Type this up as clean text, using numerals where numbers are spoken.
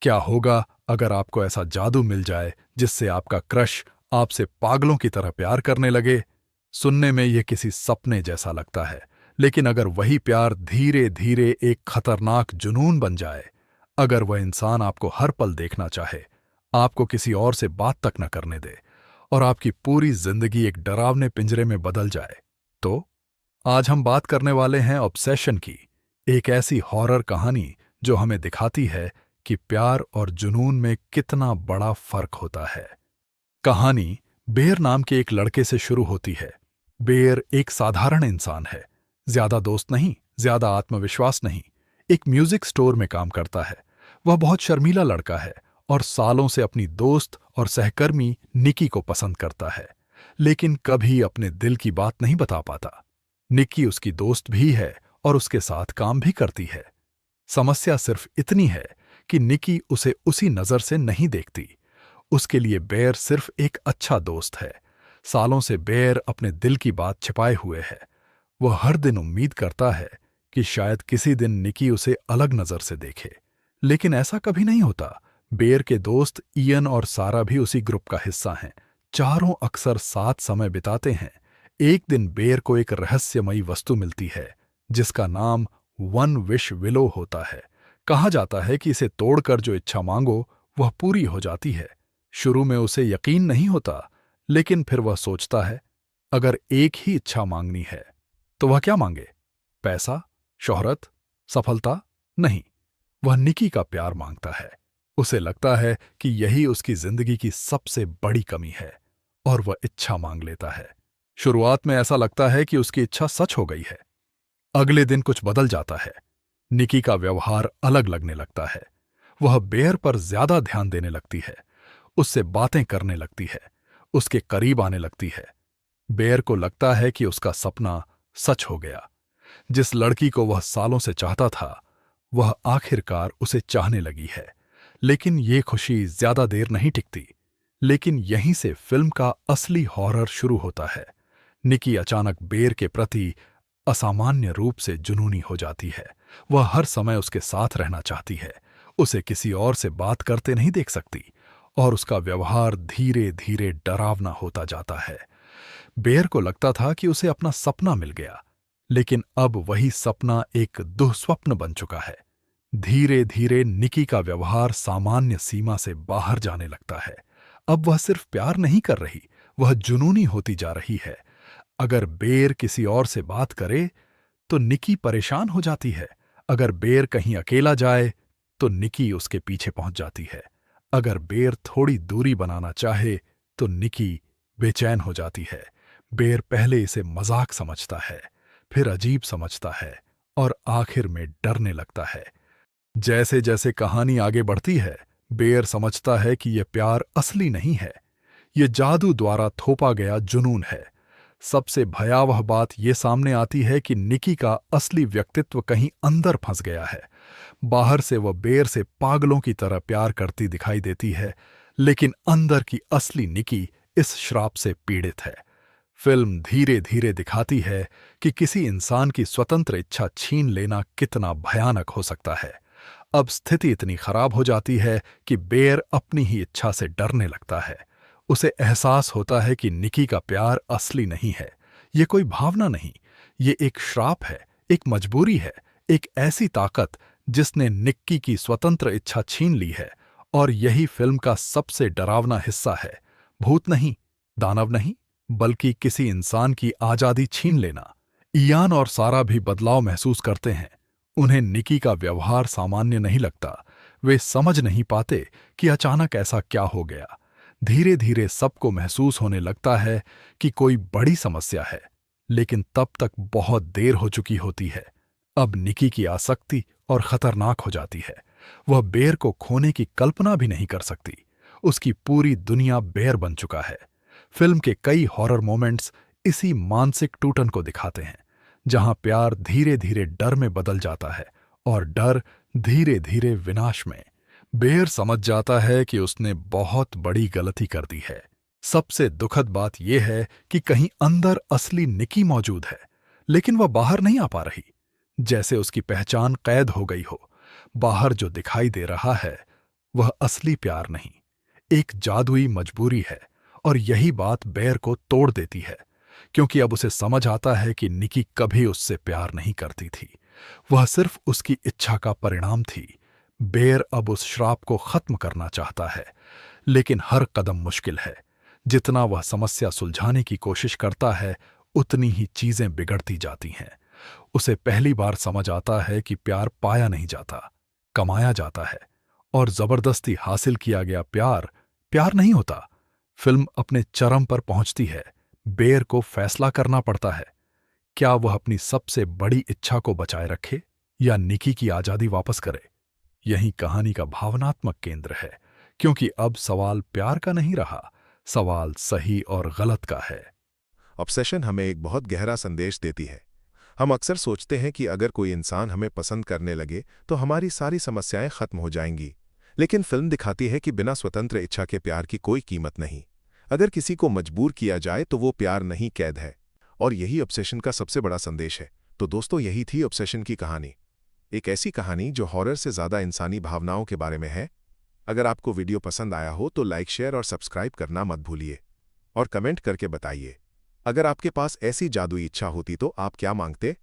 क्या होगा अगर आपको ऐसा जादू मिल जाए जिससे आपका क्रश आपसे पागलों की तरह प्यार करने लगे? सुनने में यह किसी सपने जैसा लगता है, लेकिन अगर वही प्यार धीरे धीरे एक खतरनाक जुनून बन जाए, अगर वह इंसान आपको हर पल देखना चाहे, आपको किसी और से बात तक न करने दे और आपकी पूरी जिंदगी एक डरावने पिंजरे में बदल जाए, तो आज हम बात करने वाले हैं ऑब्सेशन की, एक ऐसी हॉरर कहानी जो हमें दिखाती है कि प्यार और जुनून में कितना बड़ा फर्क होता है। कहानी बेर नाम के एक लड़के से शुरू होती है। बेर एक साधारण इंसान है, ज्यादा दोस्त नहीं, ज्यादा आत्मविश्वास नहीं, एक म्यूजिक स्टोर में काम करता है। वह बहुत शर्मीला लड़का है और सालों से अपनी दोस्त और सहकर्मी निकी को पसंद करता है, लेकिन कभी अपने दिल की बात नहीं बता पाता। निकी उसकी दोस्त भी है और उसके साथ काम भी करती है। समस्या सिर्फ इतनी है कि निकी उसे उसी नजर से नहीं देखती। उसके लिए बेर सिर्फ एक अच्छा दोस्त है। सालों से बेर अपने दिल की बात छिपाए हुए है। वह हर दिन उम्मीद करता है कि शायद किसी दिन निकी उसे अलग नजर से देखे, लेकिन ऐसा कभी नहीं होता। बेर के दोस्त इयन और सारा भी उसी ग्रुप का हिस्सा हैं। चारों अक्सर साथ समय बिताते हैं। एक दिन बेर को एक रहस्यमयी वस्तु मिलती है जिसका नाम वन विश विलो होता है। कहा जाता है कि इसे तोड़कर जो इच्छा मांगो वह पूरी हो जाती है। शुरू में उसे यकीन नहीं होता, लेकिन फिर वह सोचता है, अगर एक ही इच्छा मांगनी है तो वह क्या मांगे? पैसा, शोहरत, सफलता? नहीं, वह निकी का प्यार मांगता है। उसे लगता है कि यही उसकी जिंदगी की सबसे बड़ी कमी है और वह इच्छा मांग लेता है। शुरुआत में ऐसा लगता है कि उसकी इच्छा सच हो गई है। अगले दिन कुछ बदल जाता है। निकी का व्यवहार अलग लगने लगता है। वह बेर पर ज्यादा ध्यान देने लगती है, उससे बातें करने लगती है, उसके करीब आने लगती है। बेर को लगता है कि उसका सपना सच हो गया। जिस लड़की को वह सालों से चाहता था, वह आखिरकार उसे चाहने लगी है। लेकिन ये खुशी ज्यादा देर नहीं टिकती। लेकिन यहीं से फिल्म का असली हॉरर शुरू होता है। निकी अचानक बेर के प्रति असामान्य रूप से जुनूनी हो जाती है। वह हर समय उसके साथ रहना चाहती है, उसे किसी और से बात करते नहीं देख सकती, और उसका व्यवहार धीरे धीरे डरावना होता जाता है। बेर को लगता था कि उसे अपना सपना मिल गया, लेकिन अब वही सपना एक दुःस्वप्न बन चुका है। धीरे धीरे निकी का व्यवहार सामान्य सीमा से बाहर जाने लगता है। अब वह सिर्फ प्यार नहीं कर रही, वह जुनूनी होती जा रही है। अगर बेर किसी और से बात करे तो निकी परेशान हो जाती है। अगर बेर कहीं अकेला जाए तो निकी उसके पीछे पहुंच जाती है। अगर बेर थोड़ी दूरी बनाना चाहे तो निकी बेचैन हो जाती है। बेर पहले इसे मजाक समझता है, फिर अजीब समझता है और आखिर में डरने लगता है। जैसे जैसे कहानी आगे बढ़ती है, बेर समझता है कि यह प्यार असली नहीं है, यह जादू द्वारा थोपा गया जुनून है। सबसे भयावह बात यह सामने आती है कि निकी का असली व्यक्तित्व कहीं अंदर फंस गया है। बाहर से वह बेर से पागलों की तरह प्यार करती दिखाई देती है, लेकिन अंदर की असली निकी इस श्राप से पीड़ित है। फिल्म धीरे धीरे दिखाती है कि किसी इंसान की स्वतंत्र इच्छा छीन लेना कितना भयानक हो सकता है। अब स्थिति इतनी खराब हो जाती है कि बेर अपनी ही इच्छा से डरने लगता है। उसे एहसास होता है कि निकी का प्यार असली नहीं है, ये कोई भावना नहीं, ये एक श्राप है, एक मजबूरी है, एक ऐसी ताकत जिसने निक्की की स्वतंत्र इच्छा छीन ली है। और यही फिल्म का सबसे डरावना हिस्सा है। भूत नहीं, दानव नहीं, बल्कि किसी इंसान की आजादी छीन लेना। इयान और सारा भी बदलाव महसूस करते हैं। उन्हें निकी का व्यवहार सामान्य नहीं लगता। वे समझ नहीं पाते कि अचानक ऐसा क्या हो गया। धीरे धीरे सबको महसूस होने लगता है कि कोई बड़ी समस्या है, लेकिन तब तक बहुत देर हो चुकी होती है। अब निकी की आसक्ति और खतरनाक हो जाती है। वह बेर को खोने की कल्पना भी नहीं कर सकती। उसकी पूरी दुनिया बेर बन चुका है। फिल्म के कई हॉरर मोमेंट्स इसी मानसिक टूटन को दिखाते हैं, जहां प्यार धीरे धीरे डर में बदल जाता है और डर धीरे धीरे विनाश में। बेर समझ जाता है कि उसने बहुत बड़ी गलती कर दी है। सबसे दुखद बात यह है कि कहीं अंदर असली निकी मौजूद है, लेकिन वह बाहर नहीं आ पा रही। जैसे उसकी पहचान कैद हो गई हो। बाहर जो दिखाई दे रहा है वह असली प्यार नहीं, एक जादुई मजबूरी है। और यही बात बेर को तोड़ देती है, क्योंकि अब उसे समझ आता है कि निकी कभी उससे प्यार नहीं करती थी। वह सिर्फ उसकी इच्छा का परिणाम थी। बेर अब उस श्राप को खत्म करना चाहता है, लेकिन हर कदम मुश्किल है। जितना वह समस्या सुलझाने की कोशिश करता है, उतनी ही चीजें बिगड़ती जाती हैं। उसे पहली बार समझ आता है कि प्यार पाया नहीं जाता, कमाया जाता है। और जबरदस्ती हासिल किया गया प्यार प्यार नहीं होता। फिल्म अपने चरम पर पहुंचती है। बेर को फैसला करना पड़ता है, क्या वह अपनी सबसे बड़ी इच्छा को बचाए रखे या निकी की आजादी वापस करे। यही कहानी का भावनात्मक केंद्र है, क्योंकि अब सवाल प्यार का नहीं रहा, सवाल सही और गलत का है। ऑब्सेशन हमें एक बहुत गहरा संदेश देती है। हम अक्सर सोचते हैं कि अगर कोई इंसान हमें पसंद करने लगे तो हमारी सारी समस्याएं खत्म हो जाएंगी। लेकिन फिल्म दिखाती है कि बिना स्वतंत्र इच्छा के प्यार की कोई कीमत नहीं। अगर किसी को मजबूर किया जाए तो वो प्यार नहीं, कैद है। और यही ऑब्सेशन का सबसे बड़ा संदेश है। तो दोस्तों, यही थी ऑब्सेशन की कहानी। एक ऐसी कहानी जो हॉरर से ज़्यादा इंसानी भावनाओं के बारे में है। अगर आपको वीडियो पसंद आया हो तो लाइक, शेयर और सब्सक्राइब करना मत भूलिए। और कमेंट करके बताइए, अगर आपके पास ऐसी जादुई इच्छा होती तो आप क्या मांगते।